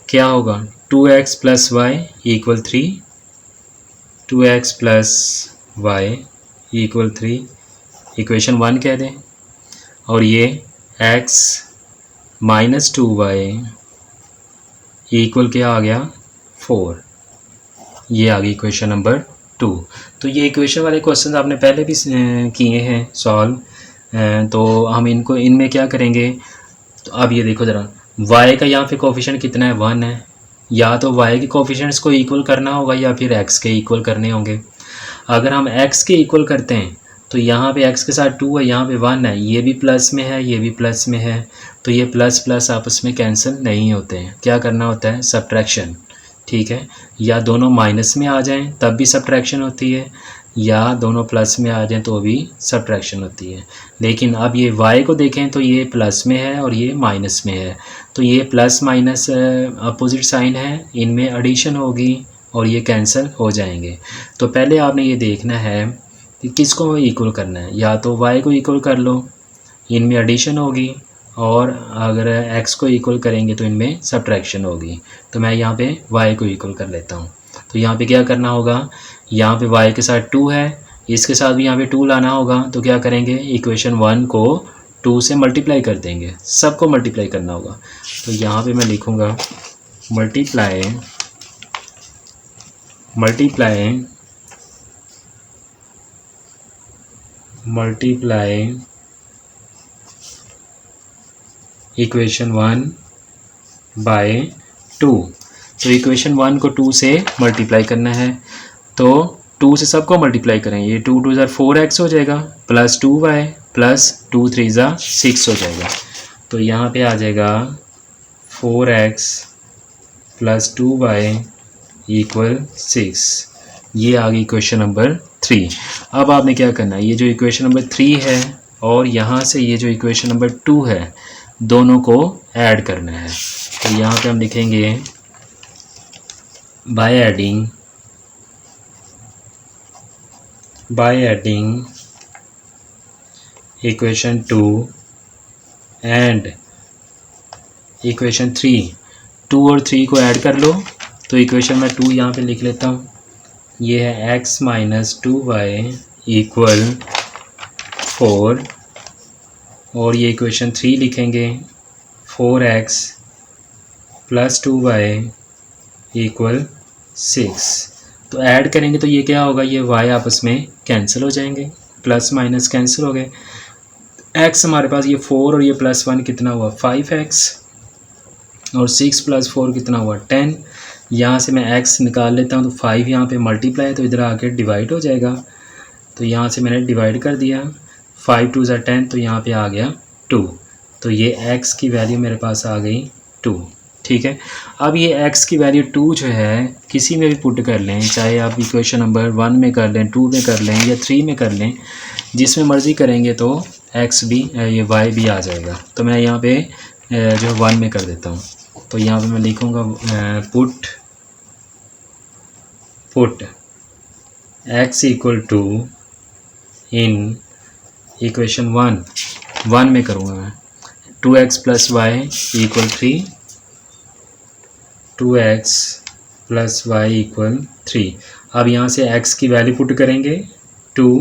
क्या होगा, 2x + y = 3, 2x + y = 3, equation 1 कह दें। और ये x - 2y इक्वल क्या आ गया, 4। ये आ गई इक्वेशन नंबर 2। तो ये इक्वेशन वाले क्वेश्चन आपने पहले भी किए हैं सॉल्व, तो हम इनको इनमें क्या करेंगे, तो अब ये देखो ज़रा, y का यहाँ पे कोफिशिएंट कितना है, 1 है। या तो y के कोफिशिएंट्स को इक्वल करना होगा या फिर x के इक्वल करने होंगे। अगर हम x के इक्वल करते हैं तो यहाँ पे x के साथ 2 है, यहाँ पे 1 है, ये भी प्लस में है, ये भी प्लस में है, तो ये प्लस प्लस आपस में कैंसिल नहीं होते हैं। क्या करना होता है, सब्ट्रैक्शन। ठीक है, या दोनों माइनस में आ जाएं तब भी सब्ट्रैक्शन होती है, या दोनों प्लस में आ जाएं तो भी सब्ट्रैक्शन होती है। लेकिन अब ये y को देखें तो ये प्लस में है और ये माइनस में है, तो ये प्लस माइनस अपोजिट साइन है, इनमें एडिशन होगी और ये कैंसिल हो जाएंगे। तो पहले आपने ये देखना है कि किसको इक्वल करना है, या तो y को इक्वल कर लो, इनमें एडिशन होगी, और अगर x को इक्वल करेंगे तो इनमें सब्ट्रैक्शन होगी। तो मैं यहाँ पे y को इक्वल कर लेता हूँ। तो यहाँ पे क्या करना होगा, यहाँ पे y के साथ 2 है, इसके साथ भी यहाँ पे 2 लाना होगा, तो क्या करेंगे, इक्वेशन 1 को 2 से मल्टीप्लाई कर देंगे, सबको मल्टीप्लाई करना होगा। तो यहाँ पे मैं लिखूँगा मल्टीप्लाई इक्वेशन 1 बाय 2। तो इक्वेशन 1 को 2 से मल्टीप्लाई करना है, तो 2 से सबको मल्टीप्लाई करें, ये 2 × 2 = 4x हो जाएगा, प्लस 2y प्लस 2 × 3 = 6 हो जाएगा। तो यहाँ पे आ जाएगा 4x + 2y = 6। ये आ गई इक्वेशन नंबर 3। अब आपने क्या करना है, ये जो इक्वेशन नंबर 3 है और यहाँ से ये जो इक्वेशन नंबर 2 है, दोनों को ऐड करना है। तो यहाँ पे हम लिखेंगे by adding equation 2 and equation 3, 2 और 3 को ऐड कर लो। तो इक्वेशन में 2 यहाँ पे लिख लेता हूँ, ये है x - 2y = 4, और ये इक्वेशन 3 लिखेंगे 4x + 2y = 6। तो ऐड करेंगे तो ये क्या होगा, ये y आपस में कैंसिल हो जाएंगे, प्लस माइनस कैंसिल हो गए। x हमारे पास ये 4 और ये +1 कितना हुआ, 5x, और 6 + 4 कितना हुआ, 10। यहाँ से मैं x निकाल लेता हूँ, तो 5 यहाँ पे मल्टीप्लाई है तो इधर आके डिवाइड हो जाएगा, तो यहाँ से मैंने डिवाइड कर दिया, 5 × 2 = 10, तो यहाँ पे आ गया 2। तो ये x की वैल्यू मेरे पास आ गई 2। ठीक है, अब ये x की वैल्यू 2 जो है किसी में भी पुट कर लें, चाहे आप इक्वेशन नंबर 1 में कर लें, 2 में कर लें या 3 में कर लें, जिसमें मर्ज़ी करेंगे तो x भी ये y भी आ जाएगा। तो मैं यहाँ पे जो 1 में कर देता हूँ, तो यहाँ पे मैं लिखूँगा पुट x = इन इक्वेशन 1 में करूँगा मैं, 2x + y = 3, 2x + y = 3। अब यहाँ से x की वैल्यू पुट करेंगे, 2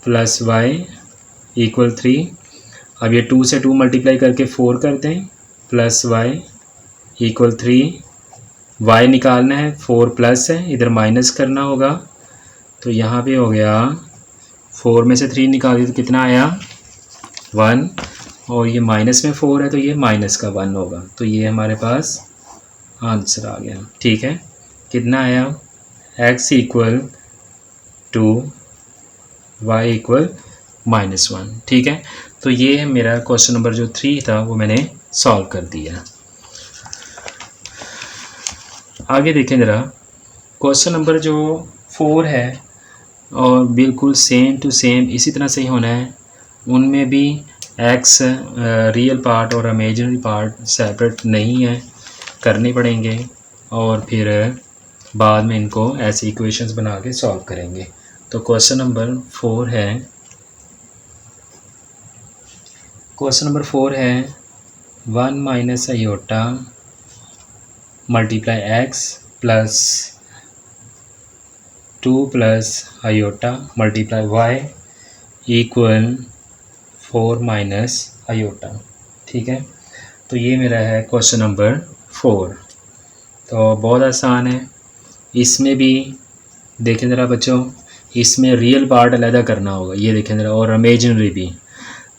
+ y = 3। अब ये 2 से 2 मल्टीप्लाई करके 4 कर दें, प्लस y = 3 y निकालना है, 4 प्लस है, इधर माइनस करना होगा। तो यहाँ पे हो गया 4 में से 3 निकाल दिया तो कितना आया 1, और ये माइनस में 4 है तो ये माइनस का 1 होगा। तो ये हमारे पास आंसर आ गया। ठीक है, कितना आया x equal to y equal -1। ठीक है, तो ये मेरा क्वेश्चन नंबर जो 3 था वो मैंने सॉल्व कर दिया। आगे देखें ज़रा, क्वेश्चन नंबर जो 4 है और बिल्कुल सेम टू सेम इसी तरह से ही होना है। उनमें भी x रियल पार्ट और इमेजिनरी पार्ट सेपरेट नहीं है, करने पड़ेंगे और फिर बाद में इनको ऐसे इक्वेशंस बना के सॉल्व करेंगे। तो क्वेश्चन नंबर 4 है, क्वेश्चन नंबर 4 है 1 minus iota multiply x plus 2 plus iota multiply y equal 4 minus iota. ठीक है, तो ये मेरा है क्वेश्चन नंबर 4। तो बहुत आसान है। इसमें भी देखें ज़रा बच्चों, इसमें रियल पार्ट अलग करना होगा, ये देखें ज़रा, और इमेजिनरी भी।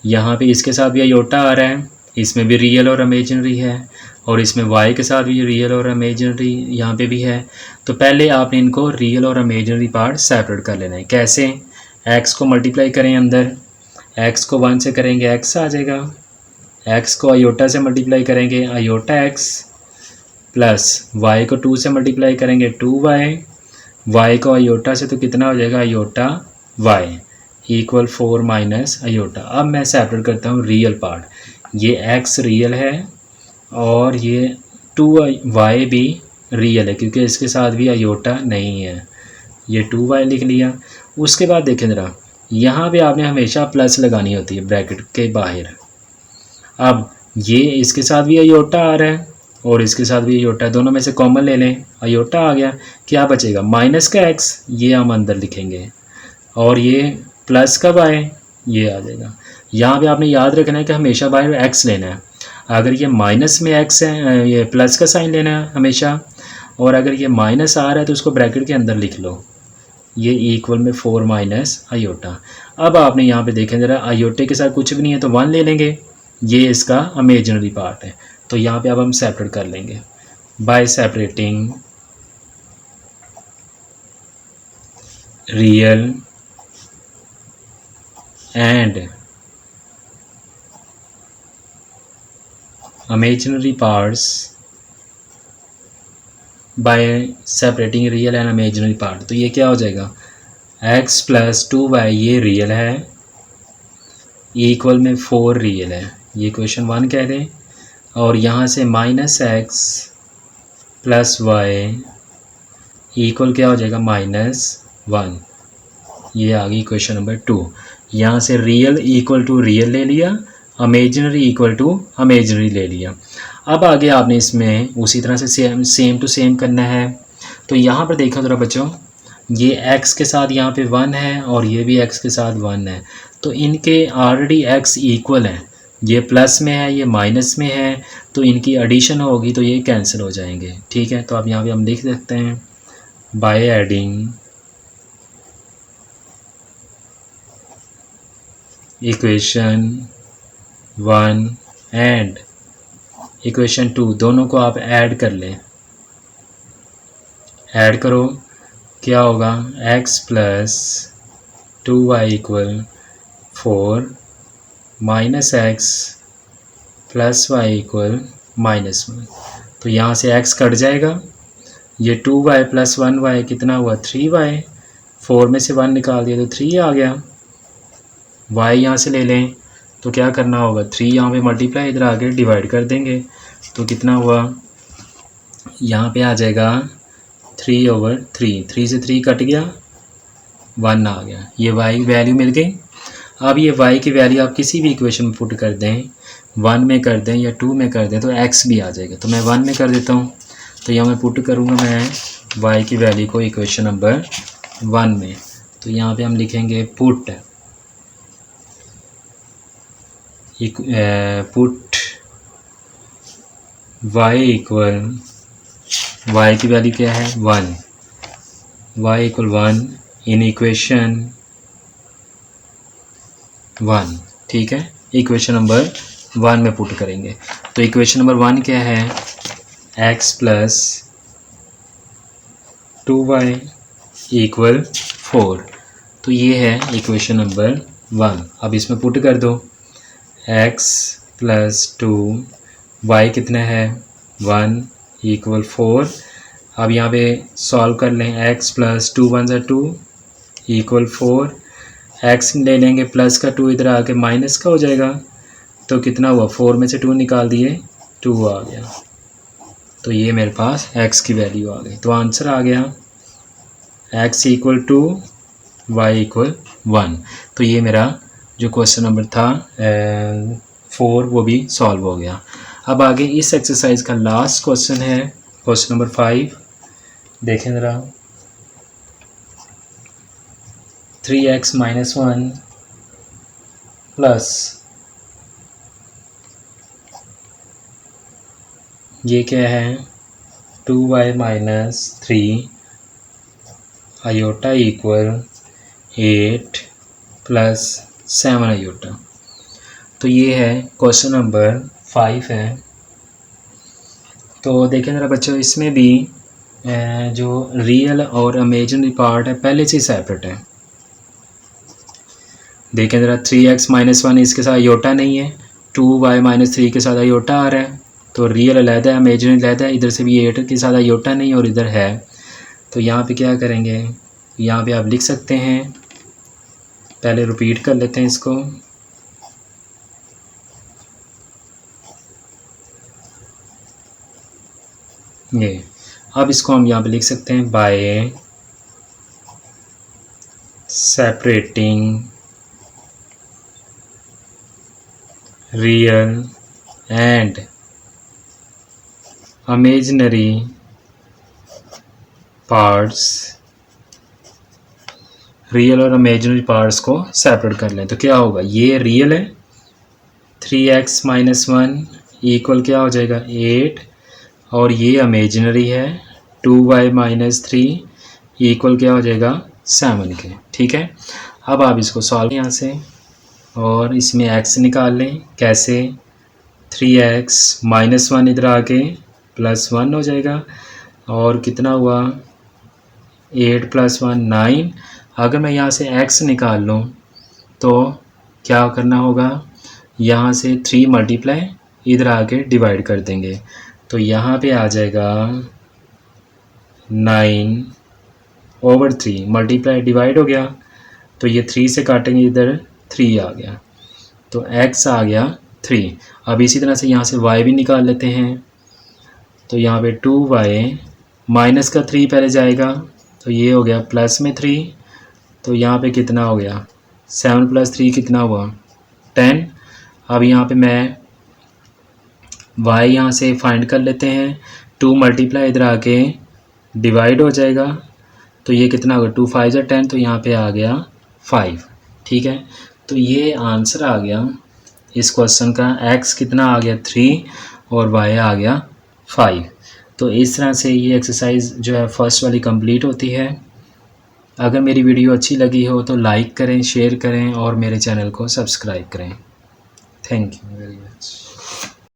यहाँ पे इसके साथ भी आयोटा आ रहा है, इसमें भी रियल और इमेजिनरी है, और इसमें y के साथ भी रियल और इमेजिनरी यहाँ पे भी है। तो पहले आपने इनको रियल और इमेजिनरी पार्ट सेपरेट कर लेना है। कैसे? x को मल्टीप्लाई करें, अंदर x को 1 से करेंगे x आ जाएगा, x को आयोटा से मल्टीप्लाई करेंगे आयोटा x, प्लस y को 2 से मल्टीप्लाई करेंगे 2y, y को आयोटा से तो कितना हो जाएगा iota y equal 4 minus iota. अब मैं सेपरेट करता हूँ रियल पार्ट, ये x रियल है और ये 2y भी रियल है क्योंकि इसके साथ भी आयोटा नहीं है, ये 2y लिख लिया। उसके बाद देखें ज़रा, यहाँ पे आपने हमेशा प्लस लगानी होती है ब्रैकेट के बाहर। अब ये इसके साथ भी आयोटा आ रहा है और इसके साथ भी आयोटा, दोनों में से कॉमन ले लें, आयोटा आ गया, क्या बचेगा माइनस का x, ये हम अंदर लिखेंगे, और ये प्लस का y, ये आ जाएगा। यहाँ पे आपने याद रखना है कि हमेशा बाहर x लेना है। अगर ये माइनस में x है, ये प्लस का साइन लेना है हमेशा, और अगर ये माइनस आ रहा है तो उसको ब्रैकेट के अंदर लिख लो, ये इक्वल में 4 माइनस आयोटा। अब आपने यहाँ पे देखें ज़रा, आयोटे के साथ कुछ भी नहीं है तो 1 ले लेंगे, ये इसका इमेजिनरी पार्ट है। तो यहाँ पे अब हम सेपरेट कर लेंगे bye separating real and imaginary parts by separating real and imaginary part। तो ये क्या हो जाएगा, x प्लस 2y ये रियल है इक्वल में 4 रियल है, ये क्वेश्चन 1 कह दें, और यहाँ से minus x plus y equal क्या हो जाएगा -1, ये आ गई क्वेश्चन नंबर 2। यहाँ से रियल इक्वल टू रियल ले लिया, इमेजिनरी इक्वल टू इमेजिनरी ले लिया। अब आगे आपने इसमें उसी तरह से सेम टू सेम करना है। तो यहाँ पर देखो ज़रा बच्चों, ये x के साथ यहाँ पे 1 है और ये भी x के साथ 1 है, तो इनके ऑलरेडी x इक्वल है, ये प्लस में है ये माइनस में है, तो इनकी एडिशन होगी तो ये कैंसिल हो जाएंगे। ठीक है, तो अब यहाँ पे हम लिख सकते हैं by adding equation 1 and equation 2, दोनों को आप ऐड कर लें, ऐड करो, क्या होगा x plus 2y equal 4 minus x plus y equal -1। तो यहाँ से x कट जाएगा, ये 2y प्लस 1y कितना हुआ 3y, 4 में से 1 निकाल दिया तो 3 आ गया। y यहाँ से ले लें तो क्या करना होगा, 3 यहाँ पे मल्टीप्लाई, इधर आगे डिवाइड कर देंगे, तो कितना हुआ, यहाँ पे आ जाएगा 3/3, 3 से 3 कट गया, 1 आ गया, ये y की वैल्यू मिल गई। अब ये y की वैल्यू आप किसी भी इक्वेशन में पुट कर दें, 1 में कर दें या 2 में कर दें तो x भी आ जाएगा। तो मैं 1 में कर देता हूँ, तो यहाँ मैं पुट करूँगा मैं y की वैल्यू को इक्वेशन नंबर 1 में। तो यहाँ पे हम लिखेंगे पुट y इक्वल y की वैल्यू क्या है 1, y इक्वल 1 इन इक्वेशन 1, ठीक है। इक्वेशन नंबर 1 में पुट करेंगे। तो इक्वेशन नंबर 1 क्या है, x प्लस 2y इक्वल 4। तो ये है इक्वेशन नंबर 1। अब इसमें पुट कर दो, x प्लस 2 y कितना है 1 इक्वल 4। अब यहाँ पे सॉल्व कर लें, x प्लस 2 1 2 इक्वल 4। x ले लेंगे प्लस का 2 इधर आके माइनस का हो जाएगा, तो कितना हुआ 4 में से 2 निकाल दिए 2 आ गया। तो ये मेरे पास x की वैल्यू आ गई। तो आंसर आ गया x इक्वल 2 y इक्वल 1। तो ये मेरा जो क्वेश्चन नंबर था 4 वो भी सॉल्व हो गया। अब आगे इस एक्सरसाइज का लास्ट क्वेश्चन है क्वेश्चन नंबर 5। देखें ज़रा, 3x माइनस 1 प्लस ये क्या है 2y minus 3 iota equal 8 plus 7 iota. तो ये है क्वेश्चन नंबर 5 है। तो देखें ज़रा बच्चों, इसमें भी जो रियल और इमेजिनरी पार्ट है पहले से ही सेपरेट है। देखें ज़रा, 3x माइनस 1 इसके साथ आयोटा नहीं है, 2y माइनस 3 के साथ आयोटा आ रहा है, तो रियल अलहदा है, इमेजिनरी अलहदा है। इधर से भी 8 के साथ आयोटा नहीं और इधर है। तो यहाँ पे क्या करेंगे, यहाँ पे आप लिख सकते हैं, पहले रिपीट कर लेते हैं इसको। ये अब इसको हम यहाँ पे लिख सकते हैं, bye separating real and imaginary parts, real और इमेजिनरी पार्ट्स को सेपरेट कर लें। तो क्या होगा, ये रियल है 3x माइनस 1 इक्वल क्या हो जाएगा 8, और ये इमेजिनरी है 2y माइनस 3 इक्वल क्या हो जाएगा 7 के, ठीक है। अब आप इसको सॉल्व यहाँ से और इसमें x निकाल लें। कैसे, 3x माइनस 1 इधर आके प्लस 1 हो जाएगा, और कितना हुआ 8 प्लस 1 9। अगर मैं यहाँ से x निकाल लूँ तो क्या करना होगा, यहाँ से 3 मल्टीप्लाई इधर आके डिवाइड कर देंगे, तो यहाँ पे आ जाएगा 9/3 मल्टीप्लाई डिवाइड हो गया, तो ये 3 से काटेंगे इधर 3 आ गया, तो x आ गया 3। अब इसी तरह से यहाँ से y भी निकाल लेते हैं। तो यहाँ पे 2y माइनस का 3 पहले जाएगा, तो ये हो गया प्लस में 3, तो यहाँ पे कितना हो गया 7 प्लस 3 कितना हुआ 10। अब यहाँ पे मैं y यहाँ से फाइंड कर लेते हैं, 2 मल्टीप्लाई इधर आके डिवाइड हो जाएगा, तो ये कितना होगा 2 5 10, तो यहाँ पे आ गया 5, ठीक है। तो ये आंसर आ गया इस क्वेश्चन का, x कितना आ गया 3 और y आ गया 5। तो इस तरह से ये एक्सरसाइज जो है फर्स्ट वाली कंप्लीट होती है। अगर मेरी वीडियो अच्छी लगी हो तो लाइक करें, शेयर करें और मेरे चैनल को सब्सक्राइब करें। Thank you very much.